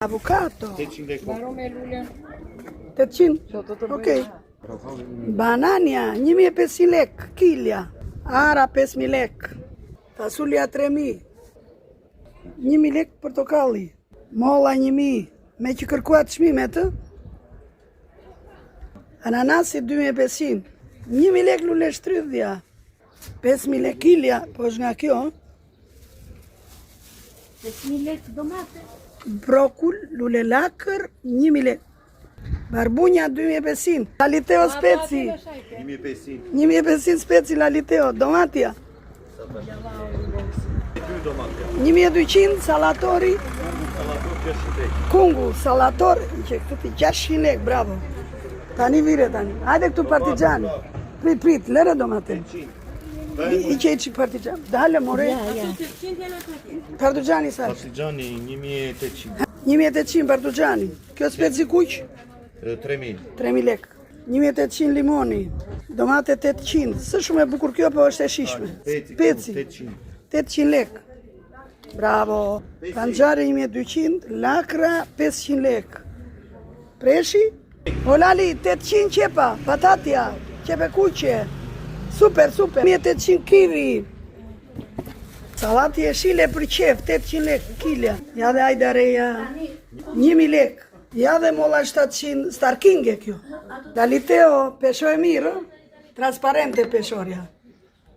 Avocado. 800 lekë. 800? Okej. Banania, 1500 lek, kilja. Ara 5000 lek. Fasulja 3000. 1000 lek portokalli. Molla 1000. Me që kërkuat çmime të? Ananasi 2500. 1000 lek lule shtrydhja. 5000 lek kilja, po është nga kjo. 5000 lek domate. Brokul, lule lakër, 1000 lek. Barbunja 2500. Laliteo speci. 1500. 1500 speci laliteo. Domatja. 2 domatë. 1200 salatori. Sallator 600 lekë. Kungu, salator. Që këtu ti 600 lek, bravo. Tani vire tani. Hajde këtu partigjani. Prit, lere domaten. 100. I qeqi partigjani. Dale, more. Partigjani sa? Partigjani 1800. 1800 partigjani. Kjo speci kuq? 3000. 3000 lek. 1800 limoni. Domate 800. Së shumë e bukur kjo, po është e shishme. Speci. 800. 800 lek. Bravo. Panxare 1200, lakra 500 lek. Preshi? Olali 800 qepa, patatja, qepe kuqe. Super. 1800 kiwi. Salati e shile për qef, 800 lek kilja. Ja dhe ajdareja, 1000 lek. Ja dhe molla 700, Starking e kjo. Daliteo, pesho e mirë, transparente peshorja.